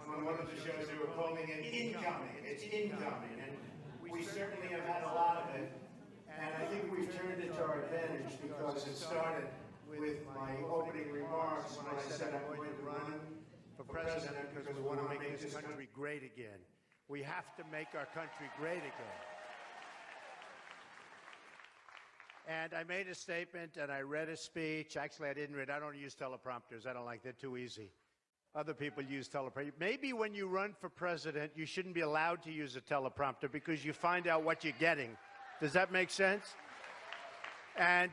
on one of the shows they were calling it incoming. It's incoming, and we certainly have had a lot of it. And I think we've turned it to our advantage because it started with my opening remarks when I said I'm going to run for president because we want to make this country great again. We have to make our country great again. And I made a statement and I read a speech. Actually, I didn't read. I don't use teleprompters. I don't like that. Too easy. Other people use teleprompter. Maybe when you run for president, you shouldn't be allowed to use a teleprompter because you find out what you're getting. Does that make sense? And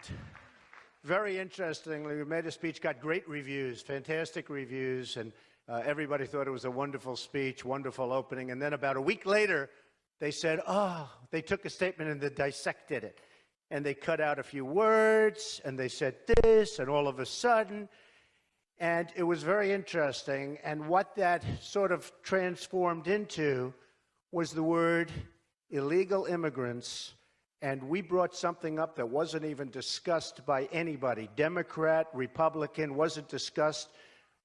very interestingly, we made a speech, got great reviews, fantastic reviews, and everybody thought it was a wonderful speech, wonderful opening. And then about a week later, they said, oh, they took a statement and they dissected it. And they cut out a few words, and they said this, and all of a sudden, and it was very interesting. And what that sort of transformed into was the word illegal immigrants. And we brought something up that wasn't even discussed by anybody. Democrat, Republican, wasn't discussed.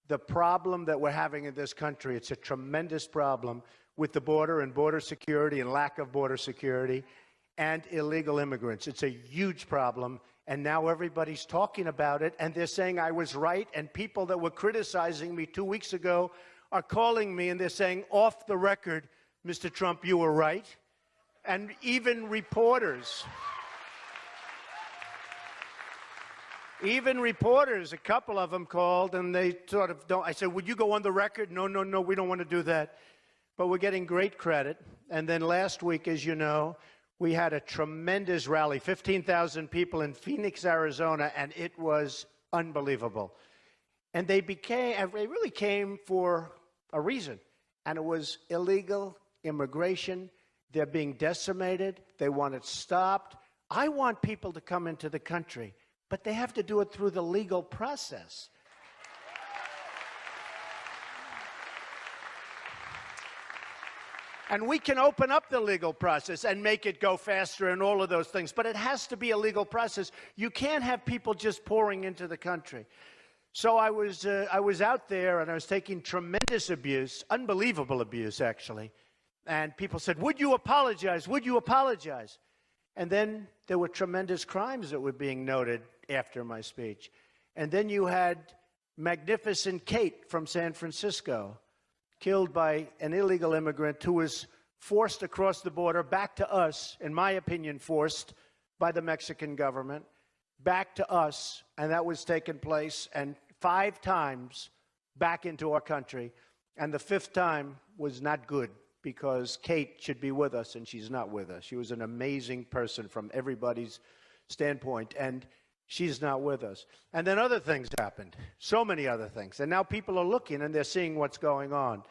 The problem that we're having in this country, it's a tremendous problem with the border and border security and lack of border security and illegal immigrants. It's a huge problem, and now everybody's talking about it, and they're saying I was right, and people that were criticizing me 2 weeks ago are calling me, and they're saying, off the record, Mr. Trump, you were right. And even reporters, a couple of them called, and they sort of don't. I said, would you go on the record? No, no, no, we don't want to do that. But we're getting great credit. And then last week, as you know, we had a tremendous rally, 15,000 people in Phoenix, Arizona, and it was unbelievable. And they really came for a reason, and it was illegal immigration. They're being decimated. They want it stopped. I want people to come into the country, but they have to do it through the legal process. And we can open up the legal process and make it go faster and all of those things, but it has to be a legal process. You can't have people just pouring into the country. So I was out there and I was taking tremendous abuse, unbelievable abuse actually, and people said, would you apologize? Would you apologize? And then there were tremendous crimes that were being noted after my speech. And then you had Magnificent Kate from San Francisco, killed by an illegal immigrant who was forced across the border back to us, in my opinion, forced by the Mexican government, back to us, and that was taking place, and 5 times back into our country. And the 5th time was not good because Kate should be with us, and she's not with us. She was an amazing person from everybody's standpoint, and she's not with us. And then other things happened, so many other things. And now people are looking and they're seeing what's going on.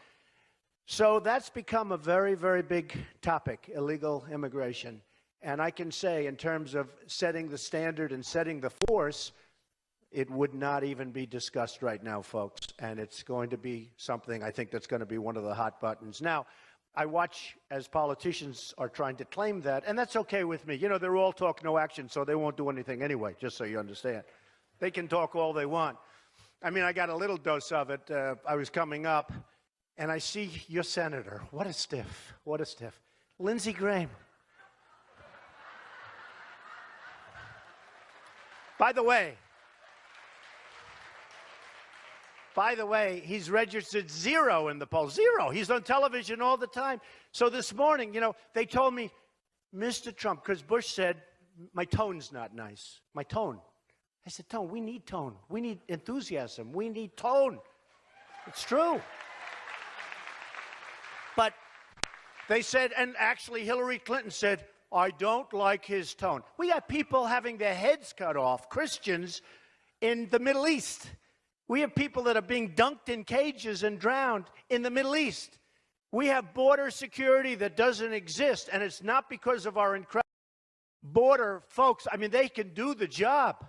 So that's become a very, very big topic, illegal immigration. And I can say in terms of setting the standard and setting the force, it would not even be discussed right now, folks. And it's going to be something I think that's going to be one of the hot buttons. Now, I watch as politicians are trying to claim that, and that's okay with me. You know, they're all talk, no action, so they won't do anything anyway, just so you understand. They can talk all they want. I mean, I got a little dose of it. I was coming up, and I see your senator. What a stiff. What a stiff. Lindsey Graham. By the way, he's registered 0 in the polls. 0. He's on television all the time. So this morning, you know, they told me, Mr. Trump, because Bush said, my tone's not nice. My tone. I said, tone, we need tone. We need enthusiasm. We need tone. It's true. But they said, and actually Hillary Clinton said, I don't like his tone. We got people having their heads cut off, Christians, in the Middle East. We have people that are being dunked in cages and drowned in the Middle East. We have border security that doesn't exist, and it's not because of our incredible border folks. I mean, they can do the job,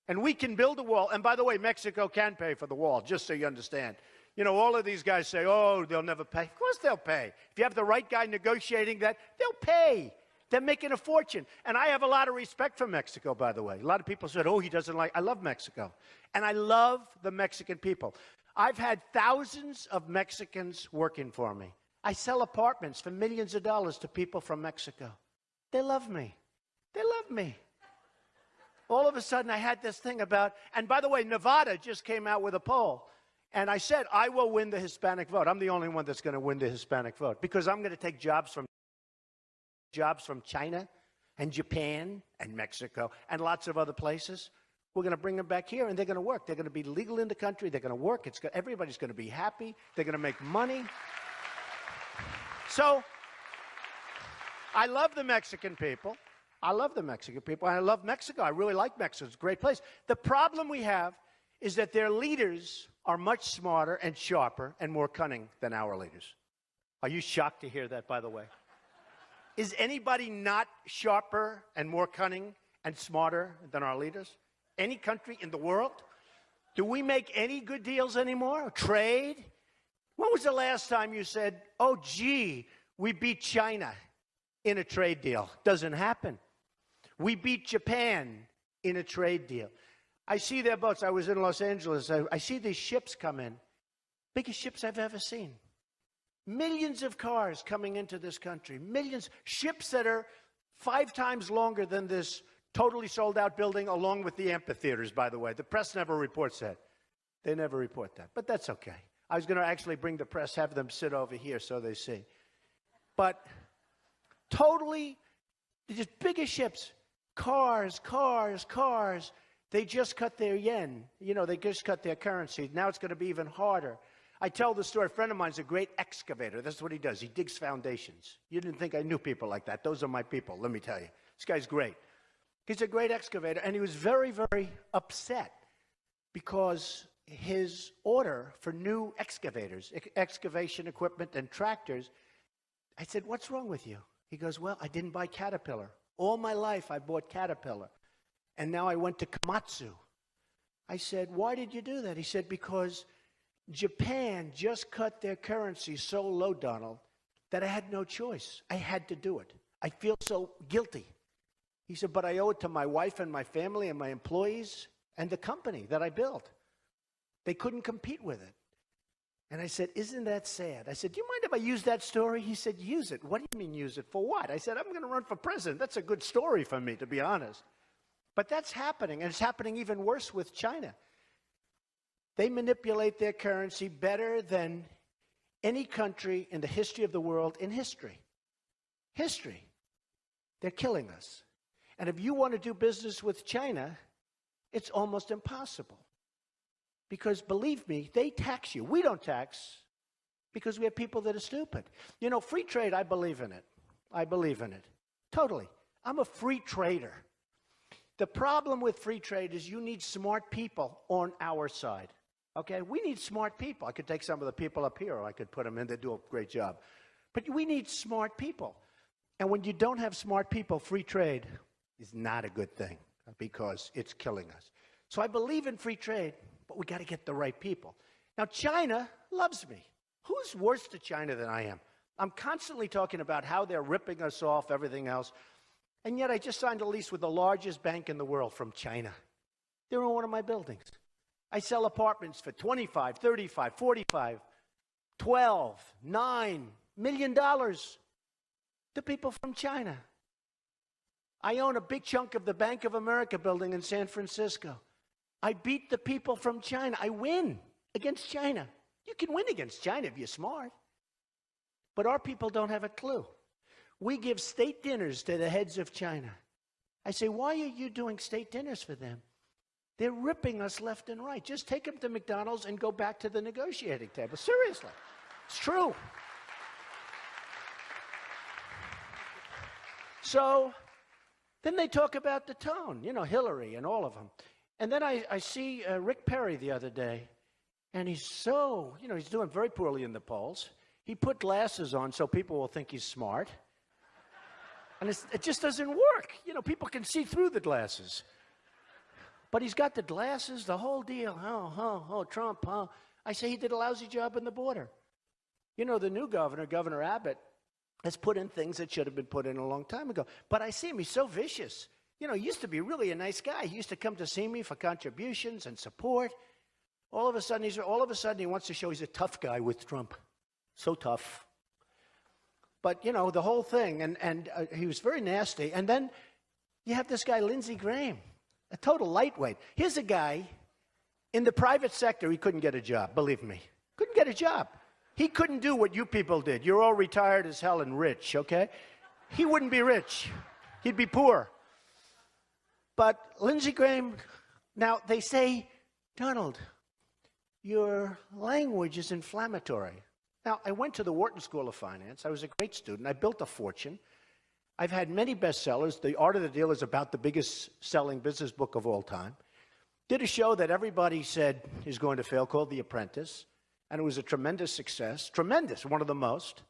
and we can build a wall. And by the way, Mexico can pay for the wall, just so you understand. You know, all of these guys say, oh, they'll never pay. Of course they'll pay. If you have the right guy negotiating that, they'll pay. They're making a fortune. And I have a lot of respect for Mexico, by the way. A lot of people said, oh, he doesn't like, I love Mexico. And I love the Mexican people. I've had thousands of Mexicans working for me. I sell apartments for millions of dollars to people from Mexico. They love me. They love me. All of a sudden, I had this thing about, and by the way, Nevada just came out with a poll. And I said, I will win the Hispanic vote. I'm the only one that's going to win the Hispanic vote because I'm going to take jobs from China and Japan and Mexico and lots of other places. We're going to bring them back here, and they're going to work. They're going to be legal in the country. They're going to work. Everybody's going to be happy. They're going to make money. So I love the Mexican people. I love the Mexican people. I love Mexico. I really like Mexico. It's a great place. The problem we have is that their leaders are much smarter and sharper and more cunning than our leaders. Are you shocked to hear that, by the way? Is anybody not sharper and more cunning and smarter than our leaders? Any country in the world? Do we make any good deals anymore? Trade? When was the last time you said, oh, gee, we beat China in a trade deal? Doesn't happen. We beat Japan in a trade deal. I see their boats. I was in Los Angeles. I see these ships come in. Biggest ships I've ever seen. Millions of cars coming into this country. Millions. Ships that are 5 times longer than this totally sold out building, along with the amphitheaters, by the way. The press never reports that. They never report that. But that's okay. I was going to actually bring the press, have them sit over here so they see. But totally, just biggest ships. Cars. They just cut their yen. You know, they just cut their currency. Now it's going to be even harder. I tell the story. A friend of mine is a great excavator. That's what he does. He digs foundations. You didn't think I knew people like that. Those are my people, let me tell you. This guy's great. He's a great excavator, and he was very, very upset because his order for new excavators, excavation equipment and tractors, I said, what's wrong with you? He goes, well, I didn't buy Caterpillar. All my life I bought Caterpillar. And now I went to Komatsu. I said, why did you do that? He said, because Japan just cut their currency so low, Donald, that I had no choice. I had to do it. I feel so guilty. He said, but I owe it to my wife and my family and my employees and the company that I built. They couldn't compete with it. And I said, isn't that sad? I said, do you mind if I use that story? He said, use it. What do you mean use it? For what? I said, I'm going to run for president. That's a good story for me, to be honest. But that's happening, and it's happening even worse with China. They manipulate their currency better than any country in the history of the world in history. History. They're killing us. And if you want to do business with China, it's almost impossible. Because believe me, they tax you. We don't tax because we have people that are stupid. You know, free trade, I believe in it. I believe in it. Totally. I'm a free trader. The problem with free trade is you need smart people on our side. Okay? We need smart people. I could take some of the people up here, or I could put them in. They do a great job. But we need smart people. And when you don't have smart people, free trade is not a good thing because it's killing us. So I believe in free trade, but we got to get the right people. Now, China loves me. Who's worse to China than I am? I'm constantly talking about how they're ripping us off, everything else. And yet I just signed a lease with the largest bank in the world from China. They're in one of my buildings. I sell apartments for $25, $35, $45, $12, $9 million to people from China. I own a big chunk of the Bank of America building in San Francisco. I beat the people from China. I win against China. You can win against China if you're smart. But our people don't have a clue. We give state dinners to the heads of China. I say, why are you doing state dinners for them? They're ripping us left and right. Just take them to McDonald's and go back to the negotiating table. Seriously. It's true. So then they talk about the tone, you know, Hillary and all of them. And then I see Rick Perry the other day, and he's so, you know, he's doing very poorly in the polls. He put glasses on so people will think he's smart. And it just doesn't work. You know, people can see through the glasses. But he's got the glasses, the whole deal. Oh, Trump, huh? I say he did a lousy job on the border. You know, the new governor, Governor Abbott, has put in things that should have been put in a long time ago. But I see him, he's so vicious. You know, he used to be really a nice guy. He used to come to see me for contributions and support. All of a sudden, he wants to show he's a tough guy with Trump. So tough. But, you know, the whole thing, and he was very nasty. And then you have this guy, Lindsey Graham, a total lightweight. Here's a guy, in the private sector, he couldn't get a job, believe me. Couldn't get a job. He couldn't do what you people did. You're all retired as hell and rich, okay? He wouldn't be rich. He'd be poor. But Lindsey Graham, now they say, Donald, your language is inflammatory. Now, I went to the Wharton School of Finance. I was a great student. I built a fortune. I've had many bestsellers. The Art of the Deal is about the biggest selling business book of all time. Did a show that everybody said is going to fail called The Apprentice. And it was a tremendous success. Tremendous, one of the most.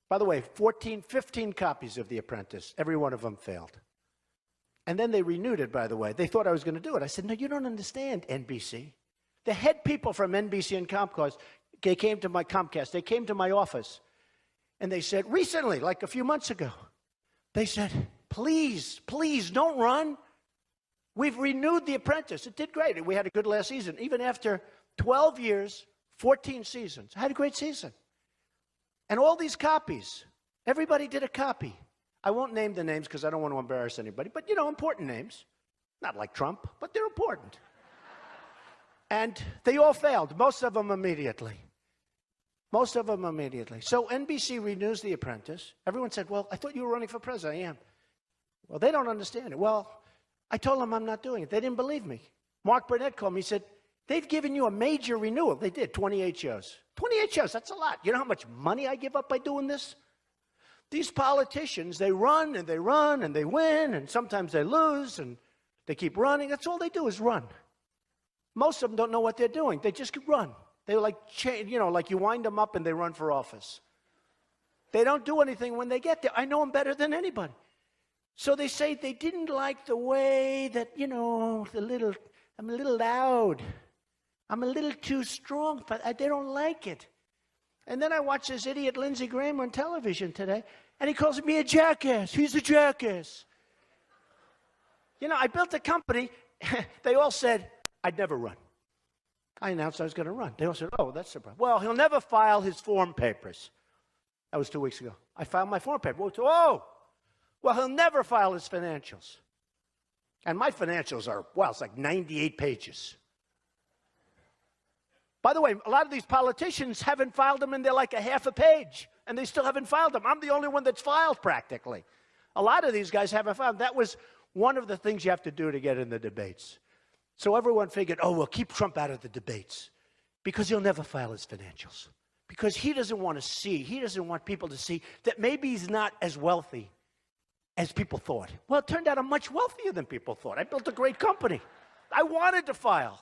By the way, 15 copies of The Apprentice. Every one of them failed. And then they renewed it, by the way. They thought I was going to do it. I said, no, you don't understand, NBC. The head people from NBC and Comcast, they came to my office. And they said, recently, like a few months ago, they said, please, don't run. We've renewed The Apprentice. It did great. We had a good last season. Even after 12 years, 14 seasons. I had a great season. And all these copies, everybody did a copy. I won't name the names because I don't want to embarrass anybody, but, you know, important names. Not like Trump, but they're important. And they all failed, most of them immediately. Most of them immediately. So NBC renews The Apprentice. Everyone said, well, I thought you were running for president. I am. Well, they don't understand it. Well, I told them I'm not doing it. They didn't believe me. Mark Burnett called me. He said, they've given you a major renewal. They did, 28 shows. 28 shows, that's a lot. You know how much money I give up by doing this? These politicians, they run and they win, and sometimes they lose, and they keep running. That's all they do is run. Most of them don't know what they're doing. They just run. They're like, you know, like you wind them up and they run for office. They don't do anything when they get there. I know them better than anybody. So they say they didn't like the way that, you know, I'm a little loud. I'm a little too strong, but they don't like it. And then I watch this idiot Lindsey Graham on television today, and he calls me a jackass. He's a jackass. You know, I built a company. They all said I'd never run. I announced I was going to run. They all said, oh, that's the problem. Well, he'll never file his form papers. That was 2 weeks ago. I filed my form papers. Oh, well, he'll never file his financials. And my financials are, well, it's like 98 pages. By the way, a lot of these politicians haven't filed them and they're like a half a page, and they still haven't filed them. I'm the only one that's filed practically. A lot of these guys haven't filed. That was one of the things you have to do to get in the debates. So everyone figured, oh, we'll keep Trump out of the debates because he'll never file his financials. Because he doesn't want people to see that maybe he's not as wealthy as people thought. Well, it turned out I'm much wealthier than people thought. I built a great company. I wanted to file.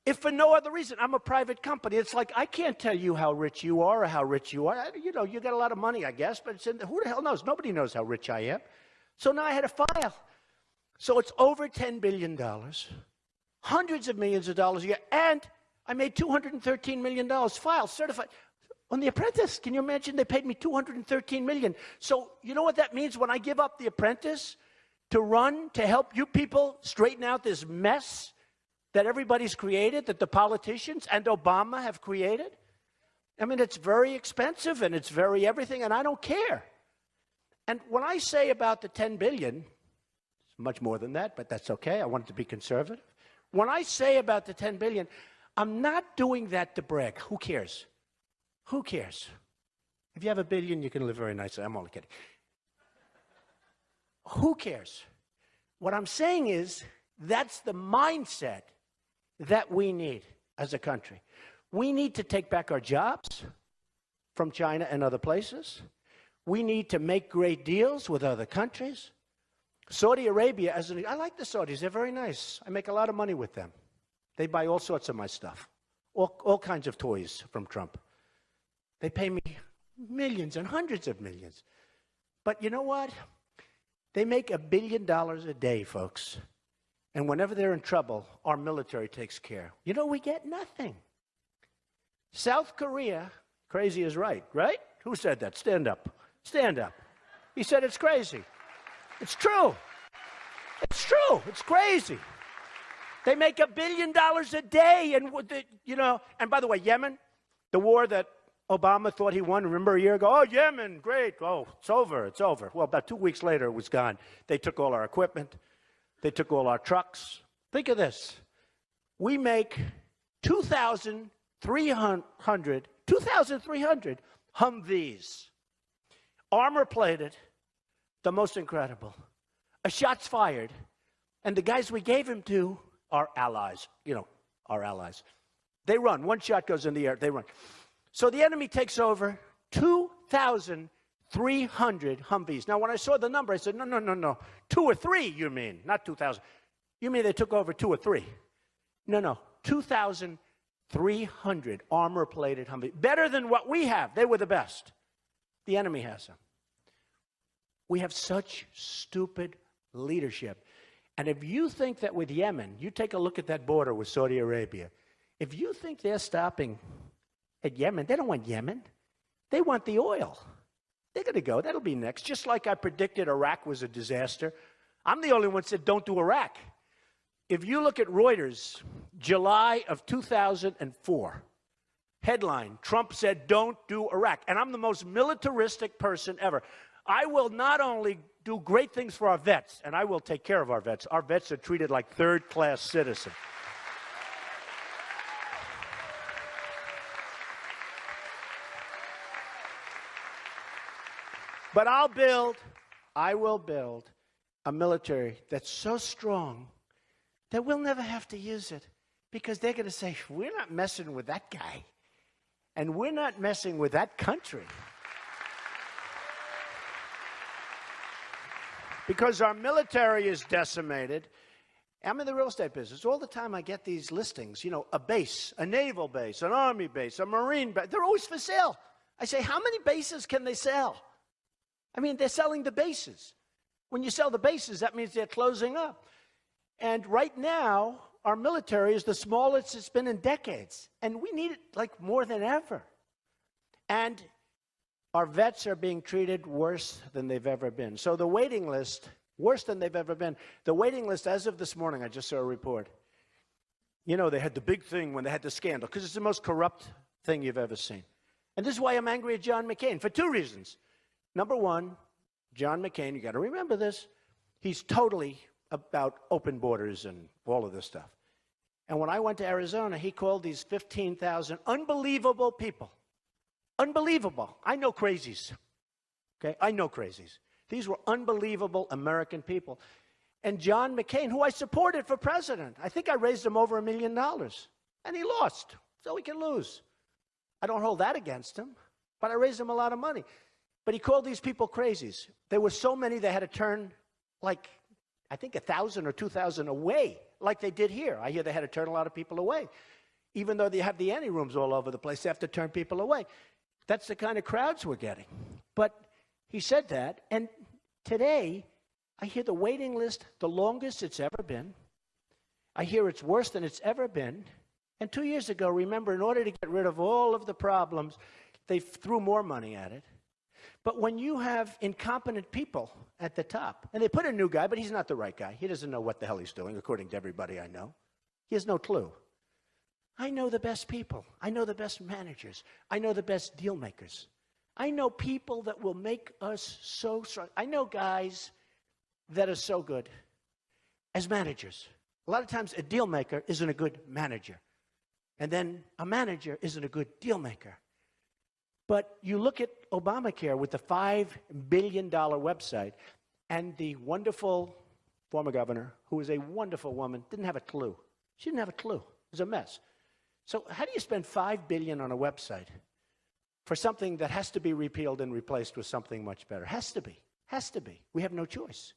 If for no other reason, I'm a private company. It's like, I can't tell you how rich you are or how rich you are. You know, you got a lot of money, I guess, but who the hell knows? Nobody knows how rich I am. So now I had to file. So it's over $10 billion, hundreds of millions of dollars a year, and I made $213 million filed, certified. On The Apprentice, can you imagine? They paid me $213 million. So you know what that means when I give up The Apprentice to run, to help you people straighten out this mess that everybody's created, that the politicians and Obama have created? I mean, it's very expensive and it's very everything, and I don't care. And when I say about the $10 billion, it's much more than that, but that's okay. I wanted to be conservative. When I say about the $10 billion, I'm not doing that to brag. Who cares? Who cares? If you have $1 billion, you can live very nicely. I'm only kidding. Who cares? What I'm saying is that's the mindset that we need as a country. We need to take back our jobs from China and other places. We need to make great deals with other countries. Saudi Arabia, I like the Saudis. They're very nice. I make a lot of money with them. They buy all sorts of my stuff, all kinds of toys from Trump. They pay me millions and hundreds of millions. But you know what? They make $1 billion a day, folks. And whenever they're in trouble, our military takes care. You know, we get nothing. South Korea, crazy is right? Who said that? Stand up. Stand up. He said it's crazy. It's true. It's true. It's crazy. They make $1 billion a day. And, and by the way, Yemen, the war that Obama thought he won, remember a year ago? Oh, Yemen, great. Oh, it's over, it's over. Well, about 2 weeks later, it was gone. They took all our equipment. They took all our trucks. Think of this. We make 2,300 Humvees, armor-plated, the most incredible. A shot's fired, and the guys we gave him to are allies, our allies. They run. One shot goes in the air, they run. So the enemy takes over 2,300 Humvees. Now, when I saw the number, I said, no. 2 or 3, you mean, not 2,000. You mean they took over 2 or 3? No. 2,300 armor-plated Humvees. Better than what we have. They were the best. The enemy has them. We have such stupid leadership. And if you think that with Yemen, you take a look at that border with Saudi Arabia, if you think they're stopping at Yemen, they don't want Yemen. They want the oil. They're going to go. That'll be next. Just like I predicted Iraq was a disaster. I'm the only one that said don't do Iraq. If you look at Reuters, July of 2004, headline, Trump said don't do Iraq. And I'm the most militaristic person ever. I will not only do great things for our vets, and I will take care of our vets. Our vets are treated like third-class citizens. But I will build a military that's so strong that we'll never have to use it, because they're going to say, we're not messing with that guy, and we're not messing with that country. Because our military is decimated. I'm in the real estate business. All the time I get these listings, a base, a naval base, an army base, a marine base. They're always for sale. I say, how many bases can they sell? I mean, they're selling the bases. When you sell the bases, that means they're closing up. And right now, our military is the smallest it's been in decades. And we need it like more than ever. And our vets are being treated worse than they've ever been. So the waiting list, worse than they've ever been. The waiting list, as of this morning, I just saw a report. They had the big thing when they had the scandal, because it's the most corrupt thing you've ever seen. And this is why I'm angry at John McCain, for 2 reasons. Number one, John McCain, you got to remember this, he's totally about open borders and all of this stuff. And when I went to Arizona, he called these 15,000 unbelievable people. Unbelievable. I know crazies. Okay? I know crazies. These were unbelievable American people. And John McCain, who I supported for president, I think I raised him over $1 million. And he lost. So he can lose. I don't hold that against him. But I raised him a lot of money. But he called these people crazies. There were so many they had to turn, I think 1,000 or 2,000 away, like they did here. I hear they had to turn a lot of people away. Even though they have the anti-rooms all over the place, they have to turn people away. That's the kind of crowds we're getting. But he said that, and today, I hear the waiting list, the longest it's ever been. I hear it's worse than it's ever been. And 2 years ago, remember, in order to get rid of all of the problems, they threw more money at it. But when you have incompetent people at the top, and they put a new guy, but he's not the right guy. He doesn't know what the hell he's doing, according to everybody I know. He has no clue. I know the best people. I know the best managers. I know the best deal makers. I know people that will make us so strong. I know guys that are so good as managers. A lot of times a deal maker isn't a good manager. And then a manager isn't a good deal maker. But you look at Obamacare with the $5 billion website, and the wonderful former governor, who was a wonderful woman, didn't have a clue. She didn't have a clue. It was a mess. So how do you spend $5 billion on a website for something that has to be repealed and replaced with something much better? Has to be. Has to be. We have no choice.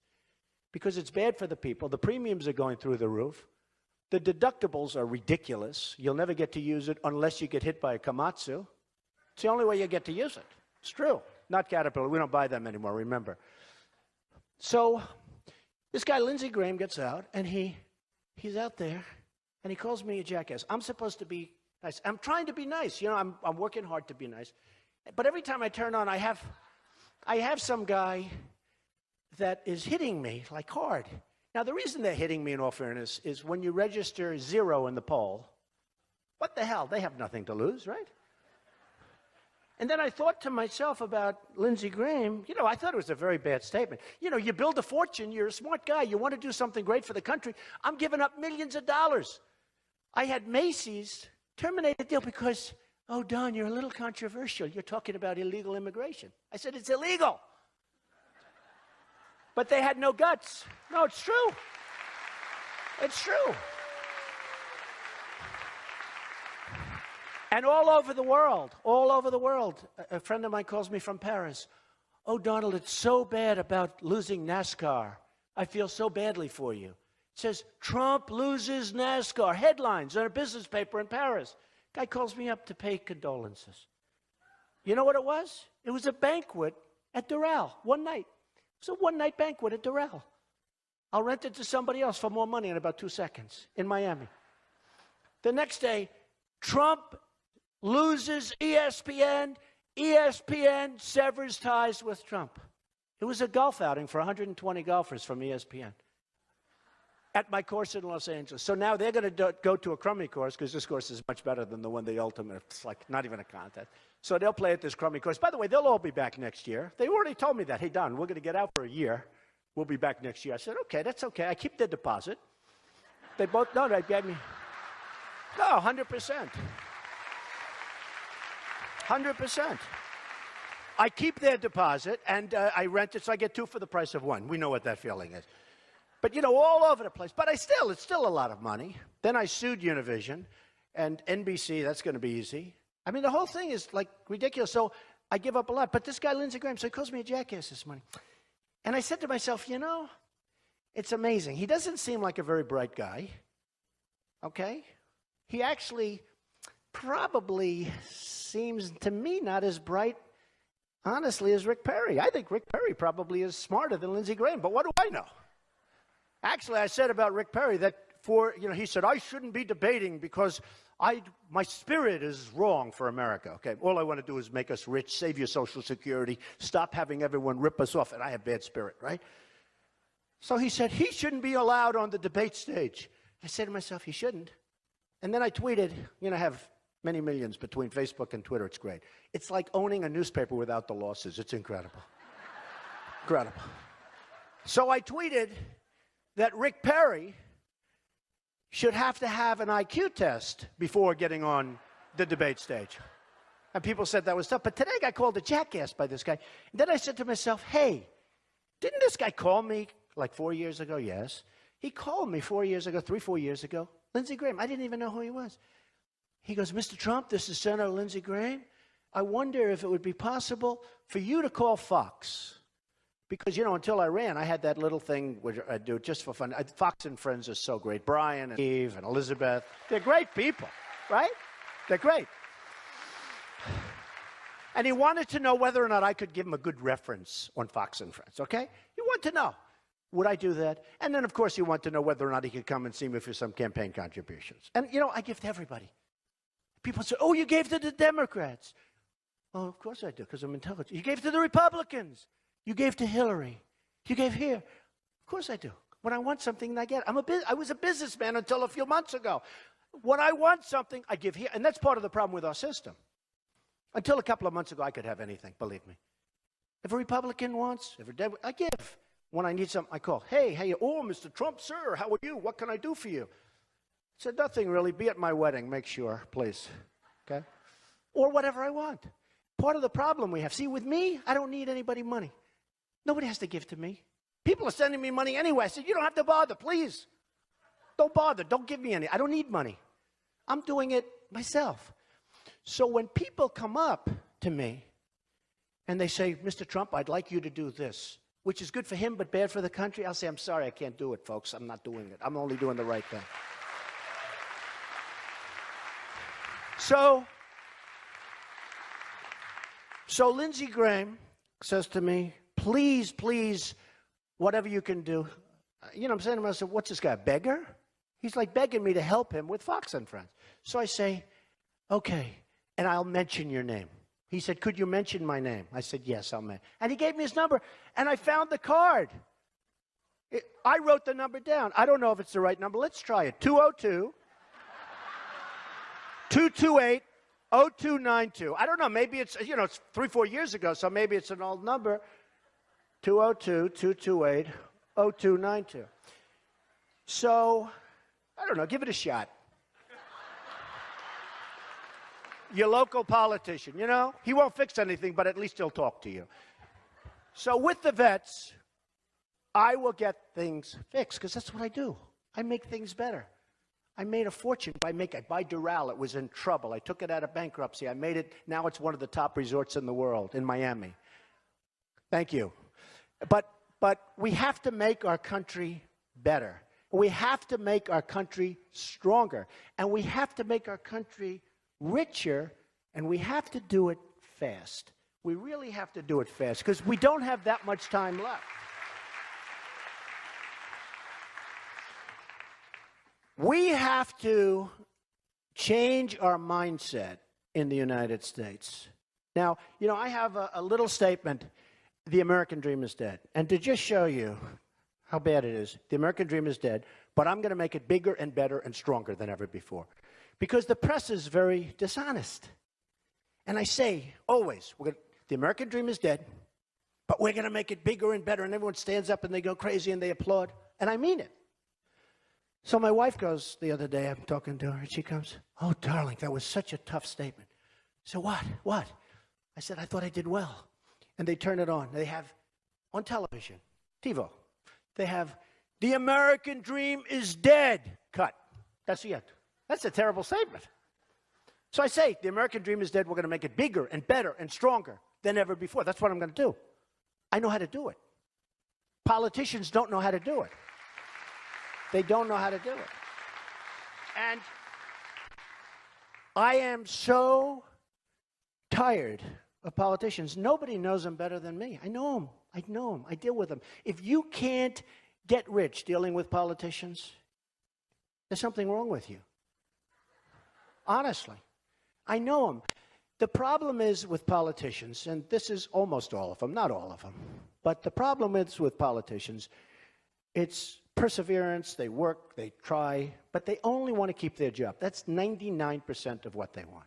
Because it's bad for the people. The premiums are going through the roof. The deductibles are ridiculous. You'll never get to use it unless you get hit by a Komatsu. It's the only way you get to use it. It's true. Not Caterpillar. We don't buy them anymore, remember. So this guy, Lindsey Graham, gets out, and he's out there, and he calls me a jackass. I'm supposed to be nice. I'm trying to be nice. I'm working hard to be nice. But every time I turn on, I have some guy that is hitting me, hard. Now, the reason they're hitting me, in all fairness, is when you register 0 in the poll, what the hell? They have nothing to lose, right? And then I thought to myself about Lindsey Graham, you know, I thought it was a very bad statement. You know, you build a fortune, you're a smart guy, you want to do something great for the country. I'm giving up millions of dollars. I had Macy's terminate the deal because, oh, Don, you're a little controversial. You're talking about illegal immigration. I said, it's illegal. But they had no guts. No, it's true. It's true. And all over the world, a friend of mine calls me from Paris. Oh, Donald, it's so bad about losing NASCAR. I feel so badly for you. It says, Trump loses NASCAR. Headlines on a business paper in Paris. Guy calls me up to pay condolences. You know what it was? It was a banquet at Doral, one night. It was a one-night banquet at Doral. I'll rent it to somebody else for more money in about 2 seconds in Miami. The next day, Trump loses ESPN. ESPN severs ties with Trump. It was a golf outing for 120 golfers from ESPN at my course in Los Angeles. So now they're going to go to a crummy course because this course is much better than the one, the ultimate. It's like not even a contest. So they'll play at this crummy course. By the way, they'll all be back next year. They already told me that. Hey, Don, we're going to get out for a year. We'll be back next year. I said, okay, that's okay. I keep their deposit. They both, no, they gave me, no, 100%. 100%. I keep their deposit, and I rent it, so I get 2 for the price of 1. We know what that feeling is. But, you know, all over the place. But it's still a lot of money. Then I sued Univision and NBC. That's going to be easy. I mean, the whole thing is, like, ridiculous. So I give up a lot. But this guy, Lindsey Graham, so he calls me a jackass this morning. And I said to myself, you know, it's amazing. He doesn't seem like a very bright guy. Okay? He actually probably seems to me not as bright, honestly, as Rick Perry. I think Rick Perry probably is smarter than Lindsey Graham, but what do I know? Actually, I said about Rick Perry that he said, I shouldn't be debating because my spirit is wrong for America. Okay, all I want to do is make us rich, save your Social Security, stop having everyone rip us off, and I have bad spirit, right? So he said he shouldn't be allowed on the debate stage. I said to myself, he shouldn't. And then I tweeted, I have many millions between Facebook and Twitter. It's great. It's like owning a newspaper without the losses. It's incredible. Incredible. So I tweeted that Rick Perry should have to have an IQ test before getting on the debate stage. And people said that was tough. But today I got called a jackass by this guy. And then I said to myself, hey, didn't this guy call me like 4 years ago? Yes. He called me 4 years ago, 4 years ago. Lindsey Graham. I didn't even know who he was. He goes, Mr. Trump, this is Senator Lindsey Graham. I wonder if it would be possible for you to call Fox. Because, until I ran, I had that little thing which I do just for fun. Fox and Friends are so great. Brian and Eve and Elizabeth. They're great people, right? They're great. And he wanted to know whether or not I could give him a good reference on Fox and Friends, okay? He wanted to know. Would I do that? And then, of course, he wanted to know whether or not he could come and see me for some campaign contributions. And, I give to everybody. People say, oh, you gave to the Democrats. Oh, of course I do, because I'm intelligent. You gave to the Republicans. You gave to Hillary. You gave here. Of course I do. When I want something, I get it. I was a businessman until a few months ago. When I want something, I give here. And that's part of the problem with our system. Until a couple of months ago, I could have anything, believe me. If a Republican wants, if a Democrat, I give. When I need something, I call. Hey, oh, Mr. Trump, sir, how are you? What can I do for you? I said, nothing really. Be at my wedding. Make sure, please. Okay? Or whatever I want. Part of the problem we have. See, with me, I don't need anybody money. Nobody has to give to me. People are sending me money anyway. I said, you don't have to bother, please. Don't bother. Don't give me any. I don't need money. I'm doing it myself. So when people come up to me and they say, Mr. Trump, I'd like you to do this, which is good for him but bad for the country, I'll say, I'm sorry, I can't do it, folks. I'm not doing it. I'm only doing the right thing. So Lindsey Graham says to me, please, whatever you can do. I'm saying to myself, what's this guy, a beggar? He's like begging me to help him with Fox and Friends. So I say, okay, and I'll mention your name. He said, could you mention my name? I said, yes, I'll mention. And he gave me his number, and I found the card. I wrote the number down. I don't know if it's the right number. Let's try it. 202-228-0292. I don't know. Maybe it's, it's 3-4 years ago, so maybe it's an old number. 202-228-0292. So, I don't know. Give it a shot. Your local politician, he won't fix anything, but at least he'll talk to you. So with the vets, I will get things fixed, because that's what I do. I make things better. I made a fortune by Doral. It was in trouble. I took it out of bankruptcy. I made it. Now it's one of the top resorts in the world, in Miami. Thank you. But we have to make our country better. We have to make our country stronger. And we have to make our country richer, and we have to do it fast. We really have to do it fast, because we don't have that much time left. We have to change our mindset in the United States. Now, I have a little statement, the American dream is dead. And to just show you how bad it is, the American dream is dead, but I'm going to make it bigger and better and stronger than ever before. Because the press is very dishonest. And I say, always, the American dream is dead, but we're going to make it bigger and better. And everyone stands up and they go crazy and they applaud. And I mean it. So my wife goes the other day, I'm talking to her, and she comes, "Oh, darling, that was such a tough statement." So what? I said, "I thought I did well." And they turn it on. They have, on television, TiVo, they have, "The American dream is dead." Cut. That's the end. That's a terrible statement. So I say, the American dream is dead. We're going to make it bigger and better and stronger than ever before. That's what I'm going to do. I know how to do it. Politicians don't know how to do it. They don't know how to do it. And I am so tired of politicians. Nobody knows them better than me. I know them. I deal with them. If you can't get rich dealing with politicians, there's something wrong with you. Honestly. I know them. The problem is with politicians, and this is almost all of them, not all of them, but the problem is with politicians, it's perseverance, they work, they try, but they only want to keep their job. That's 99% of what they want.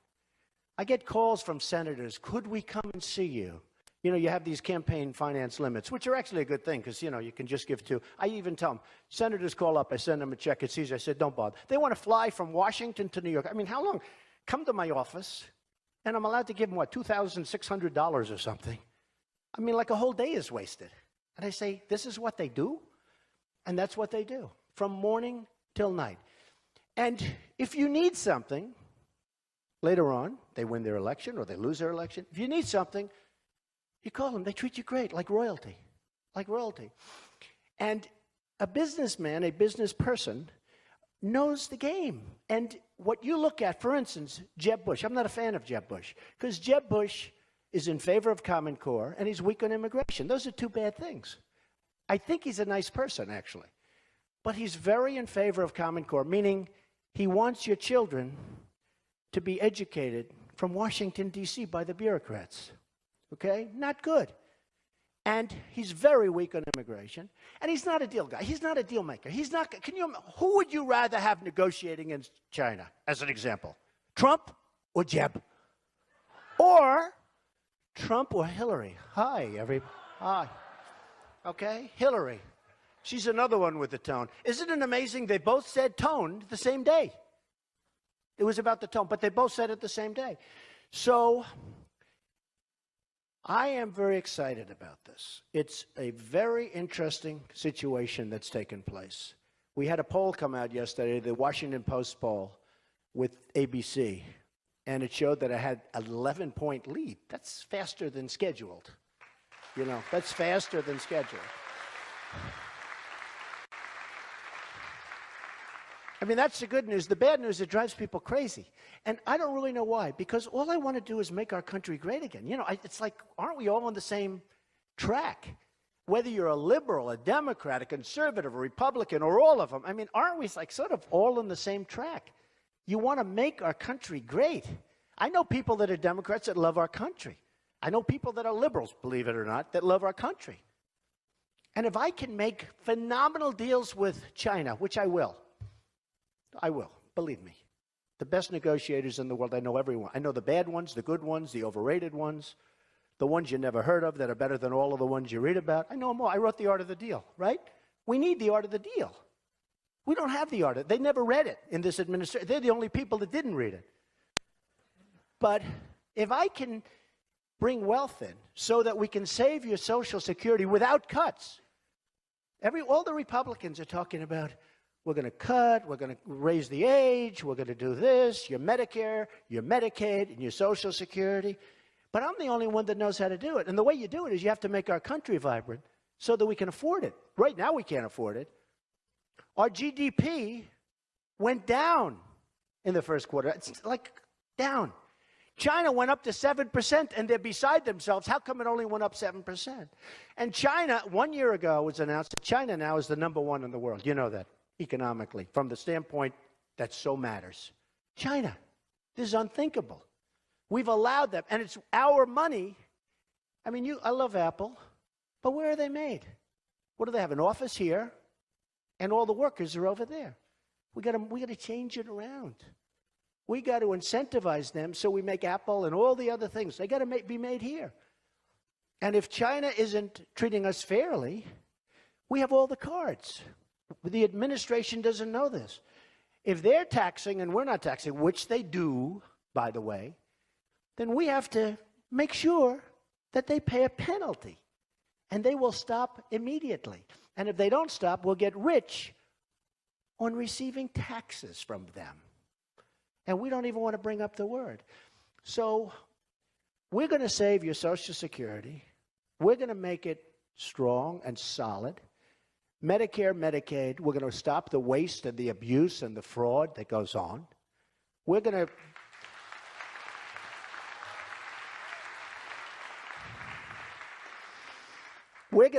I get calls from senators, "Could we come and see you?" You have these campaign finance limits, which are actually a good thing, because, you can just give to. I even tell them, senators call up, I send them a check, it's easy. I said, don't bother. They want to fly from Washington to New York. I mean, how long? Come to my office, and I'm allowed to give them, $2,600 or something. I mean, like a whole day is wasted. And I say, this is what they do? And that's what they do, from morning till night. And if you need something, later on, they win their election or they lose their election. If you need something, you call them. They treat you great, like royalty. Like royalty. And a businessman, a business person, knows the game. And what you look at, for instance, Jeb Bush. I'm not a fan of Jeb Bush, because Jeb Bush is in favor of Common Core, and he's weak on immigration. Those are two bad things. I think he's a nice person, actually. But he's very in favor of Common Core, meaning he wants your children to be educated from Washington, D.C. by the bureaucrats. Okay? Not good. And he's very weak on immigration. And he's not a deal guy. He's not a deal maker. He's not. Who would you rather have negotiating in China, as an example? Trump or Jeb? Or Trump or Hillary? Hi, everybody. Hi. Okay? Hillary. She's another one with the tone. Isn't it amazing? They both said tone the same day. It was about the tone, but they both said it the same day. So I am very excited about this. It's a very interesting situation that's taken place. We had a poll come out yesterday, the Washington Post poll with ABC, and it showed that I had an 11-point lead. That's faster than scheduled. That's faster than scheduled. I mean, that's the good news. The bad news, it drives people crazy. And I don't really know why, because all I want to do is make our country great again. It's like, aren't we all on the same track? Whether you're a liberal, a Democrat, a conservative, a Republican, or all of them, I mean, aren't we like sort of all on the same track? You want to make our country great. I know people that are Democrats that love our country. I know people that are liberals, believe it or not, that love our country. And if I can make phenomenal deals with China, which I will, believe me. The best negotiators in the world, I know everyone. I know the bad ones, the good ones, the overrated ones, the ones you never heard of that are better than all of the ones you read about. I know them all. I wrote The Art of the Deal, right? We need the art of the deal. We don't have the art of it. They never read it in this administration. They're the only people that didn't read it. But if I can bring wealth in so that we can save your Social Security without cuts, all the Republicans are talking about, we're going to cut, we're going to raise the age, we're going to do this, your Medicare, your Medicaid, and your Social Security. But I'm the only one that knows how to do it. And the way you do it is you have to make our country vibrant so that we can afford it. Right now we can't afford it. Our GDP went down in the first quarter. It's like down. China went up to 7%, and they're beside themselves. How come it only went up 7%? And China, 1 year ago, was announced that China now is the #1 in the world. You know that, economically, from the standpoint that so matters. China. This is unthinkable. We've allowed them, and it's our money. I mean, I love Apple, but where are they made? What do they have? An office here, and all the workers are over there. We got to change it around. We got to incentivize them so we make Apple and all the other things. They got to be made here. And if China isn't treating us fairly, we have all the cards. The administration doesn't know this. If they're taxing and we're not taxing, which they do, by the way, then we have to make sure that they pay a penalty. And they will stop immediately. And if they don't stop, we'll get rich on receiving taxes from them. And we don't even want to bring up the word. So we're going to save your Social Security. We're going to make it strong and solid. Medicare, Medicaid, we're going to stop the waste and the abuse and the fraud that goes on. We're going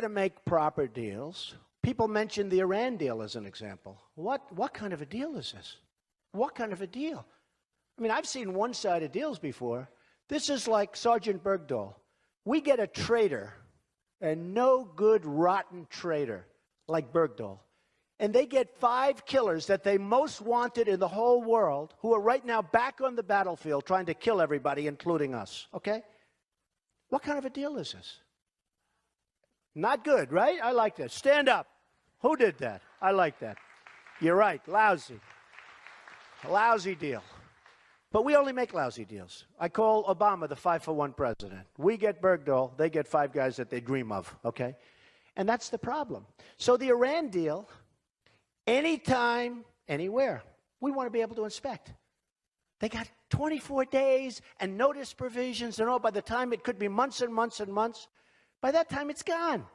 to make proper deals. People mention the Iran deal as an example. What kind of a deal is this? What kind of a deal? I mean, I've seen one-sided deals before. This is like Sergeant Bergdahl. We get a traitor, a no-good, rotten traitor like Bergdahl, and they get 5 killers that they most wanted in the whole world who are right now back on the battlefield trying to kill everybody, including us, okay? What kind of a deal is this? Not good, right? I like that. Stand up. Who did that? I like that. You're right. Lousy. A lousy deal. But we only make lousy deals. I call Obama the 5-for-1 president. We get Bergdahl, they get 5 guys that they dream of, okay? And that's the problem. So the Iran deal, anytime, anywhere, we want to be able to inspect. They got 24 days and notice provisions and all. By the time it could be months and months and months, by that time it's gone.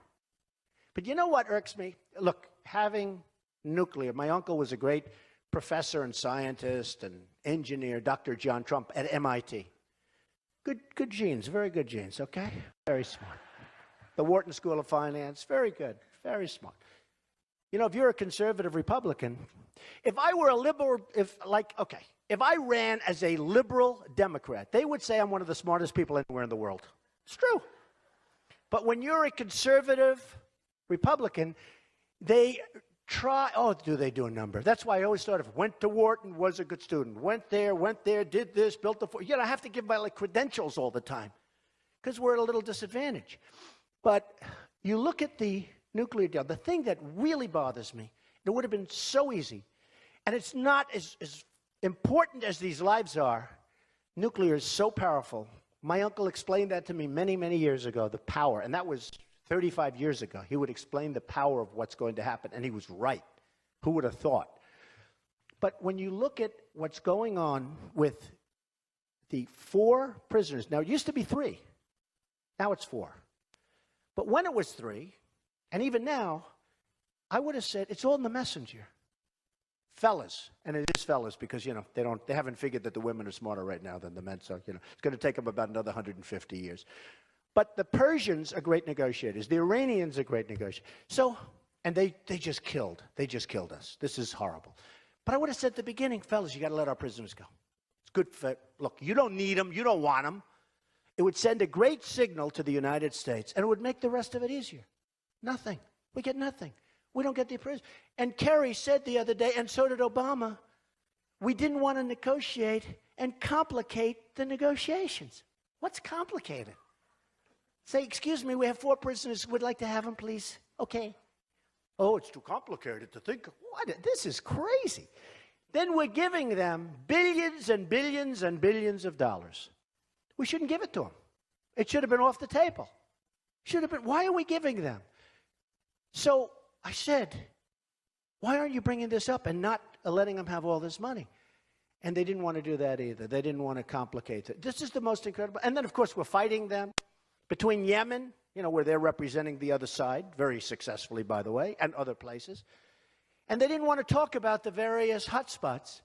But you know what irks me? Look, having nuclear, my uncle was a great professor and scientist and engineer, Dr. John Trump at MIT. Good genes, very good genes, okay? Very smart. The Wharton School of Finance, very good, very smart. You know, if you're a conservative Republican, if I were a liberal, if I ran as a liberal Democrat, they would say I'm one of the smartest people anywhere in the world. It's true. But when you're a conservative Republican, they try, do they do a number? That's why I always thought of, went to Wharton, was a good student, went there, did this, built the, I have to give my credentials all the time because we're at a little disadvantage. But you look at the nuclear deal, the thing that really bothers me, it would have been so easy, and it's not as important as these lives are. Nuclear is so powerful. My uncle explained that to me many, many years ago, the power, and that was 35 years ago. He would explain the power of what's going to happen, and he was right. Who would have thought? But when you look at what's going on with the 4 prisoners, now it used to be 3, now it's 4. But when it was 3, and even now, I would have said it's all in the messenger. Fellas, and it is fellas because, they haven't figured that the women are smarter right now than the men, so, it's going to take them about another 150 years. But the Persians are great negotiators. The Iranians are great negotiators. So, and they just killed us. This is horrible. But I would have said at the beginning, fellas, you got to let our prisoners go. It's good for, look, you don't need them. You don't want them. It would send a great signal to the United States, and it would make the rest of it easier. Nothing. We get nothing. We don't get the appraisal. And Kerry said the other day, and so did Obama, we didn't want to negotiate and complicate the negotiations. What's complicated? Say, excuse me, we have 4 prisoners. We'd like to have them, please. Okay. Oh, it's too complicated to think. What? This is crazy. Then we're giving them billions and billions and billions of dollars. We shouldn't give it to them. It should have been off the table. Should have been. Why are we giving them? So I said, why aren't you bringing this up and not letting them have all this money? And they didn't want to do that either. They didn't want to complicate it. This is the most incredible. And then, of course, we're fighting them between Yemen, where they're representing the other side, very successfully, by the way, and other places. And they didn't want to talk about the various hotspots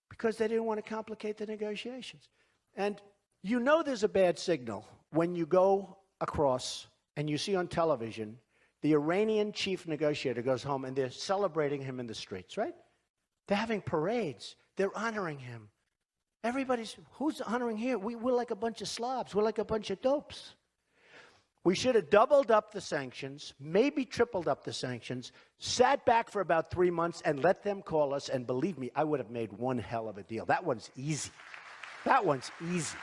because they didn't want to complicate the negotiations. And there's a bad signal when you go across and you see on television the Iranian chief negotiator goes home and they're celebrating him in the streets, right? They're having parades. They're honoring him. Who's honoring here? We're like a bunch of slobs. We're like a bunch of dopes. We should have doubled up the sanctions, maybe tripled up the sanctions, sat back for about 3 months and let them call us. And believe me, I would have made one hell of a deal. That one's easy. That one's easy.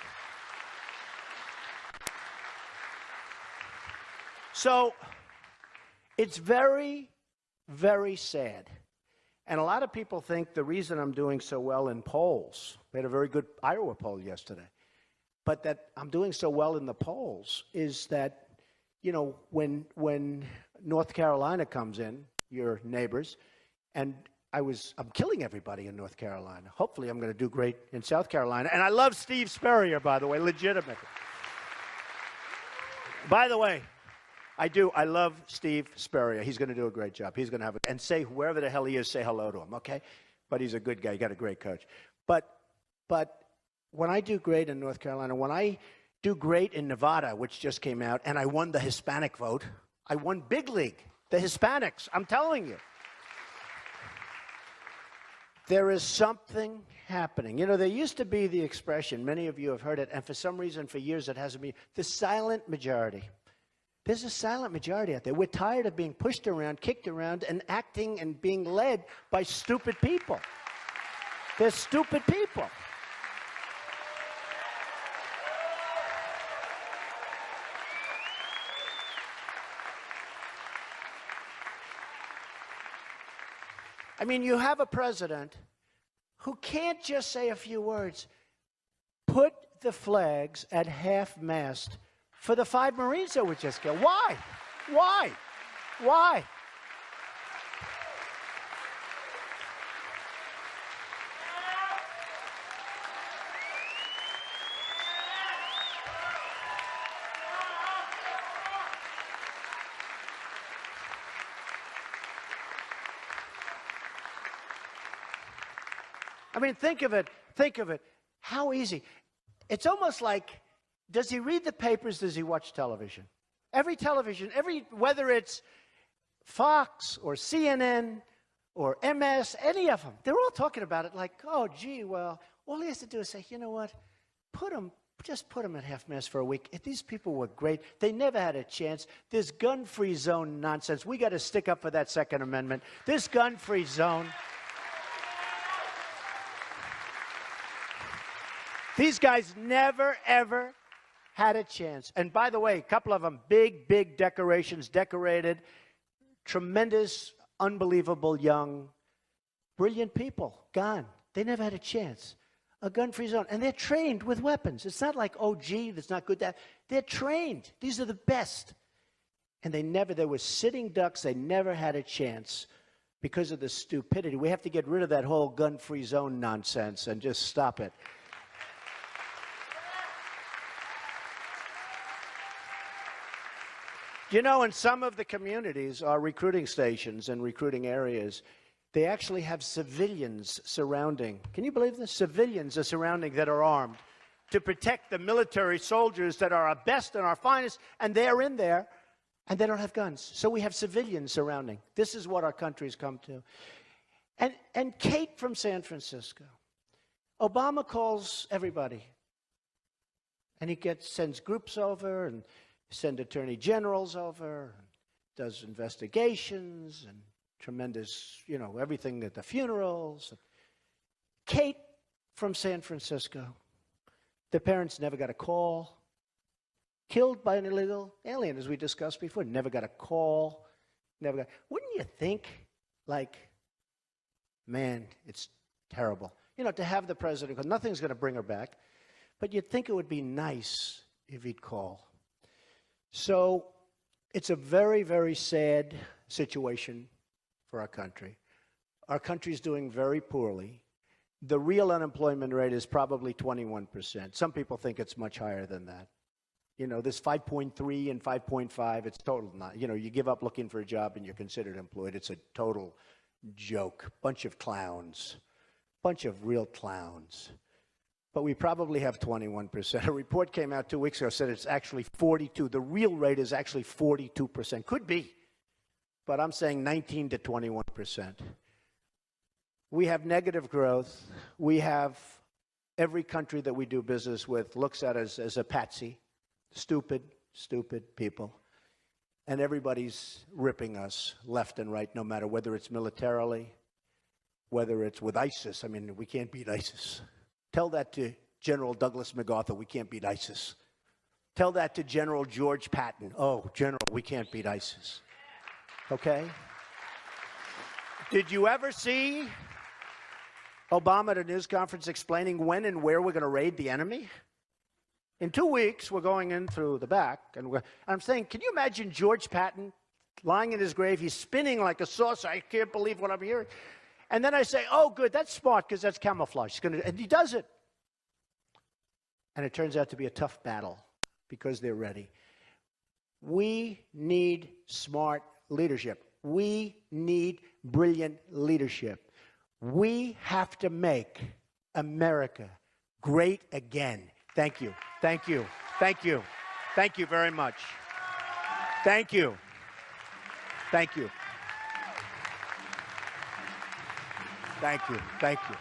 So it's very, very sad. And a lot of people think the reason I'm doing so well in polls, we had a very good Iowa poll yesterday, but that I'm doing so well in the polls is that, when North Carolina comes in, your neighbors, and I'm killing everybody in North Carolina. Hopefully I'm going to do great in South Carolina. And I love Steve Spurrier, by the way, legitimately. By the way, I love Steve Spurrier. He's going to do a great job. He's going to have and say, wherever the hell he is, say hello to him, okay? But he's a good guy. He got a great coach. But when I do great in North Carolina, when I do great in Nevada, which just came out, and I won the Hispanic vote, I won big league, the Hispanics, I'm telling you. There is something happening. There used to be the expression, many of you have heard it, and for some reason for years it hasn't been, the silent majority. There's a silent majority out there. We're tired of being pushed around, kicked around, and acting and being led by stupid people. They're stupid people. I mean, you have a president who can't just say a few words. Put the flags at half-mast for the 5 Marines that were just killed. Why? Why? Why? I mean, think of it. Think of it. How easy. It's almost like, does he read the papers? Does he watch television? Television, whether it's Fox or CNN or MS, any of them, they're all talking about it like, oh, gee, well, all he has to do is say, you know what, just put them at half-mast for a week. If these people were great, they never had a chance. This gun-free zone nonsense, we got to stick up for that Second Amendment. This gun-free zone. These guys never, ever had a chance. And by the way, a couple of them, big, big decorations, decorated, tremendous, unbelievable, young, brilliant people, gone. They never had a chance. A gun-free zone. And they're trained with weapons. It's not like, oh, gee, that's not good. They're trained. These are the best. And they were sitting ducks. They never had a chance because of the stupidity. We have to get rid of that whole gun-free zone nonsense and just stop it. In some of the communities, our recruiting stations and recruiting areas, they actually have civilians surrounding. Can you believe this? Civilians are surrounding that are armed to protect the military soldiers that are our best and our finest, and they're in there, and they don't have guns. So we have civilians surrounding. This is what our country's come to. And Kate from San Francisco, Obama calls everybody, and he sends groups over and send attorney generals over, does investigations and tremendous, everything at the funerals. Kate from San Francisco. Their parents never got a call. Killed by an illegal alien, as we discussed before. Never got a call. Wouldn't you think, man, it's terrible. To have the president, because nothing's going to bring her back, but you'd think it would be nice if he'd call. So it's a very, very sad situation for our country. Our country's doing very poorly. The real unemployment rate is probably 21%. Some people think it's much higher than that. This 5.3 and 5.5, it's total not. You give up looking for a job and you're considered employed. It's a total joke. Bunch of clowns. Bunch of real clowns. But we probably have 21%. A report came out 2 weeks ago, said it's actually 42. The real rate is actually 42%. Could be. But I'm saying 19 to 21%. We have negative growth. We have every country that we do business with looks at us as a patsy. Stupid people. And everybody's ripping us left and right, no matter whether it's militarily, whether it's with ISIS. I mean, we can't beat ISIS. Tell that to General Douglas MacArthur, we can't beat ISIS. Tell that to General George Patton. Oh, General, we can't beat ISIS. Okay? Did you ever see Obama at a news conference explaining when and where we're going to raid the enemy? In 2 weeks, we're going in through the back, and I'm saying, can you imagine George Patton lying in his grave? He's spinning like a saucer. I can't believe what I'm hearing. And then I say, oh, good, that's smart, because that's camouflage. And he does it. And it turns out to be a tough battle, because they're ready. We need smart leadership. We need brilliant leadership. We have to make America great again. Thank you. Thank you. Thank you. Thank you very much. Thank you. Thank you. Thank you. Thank you.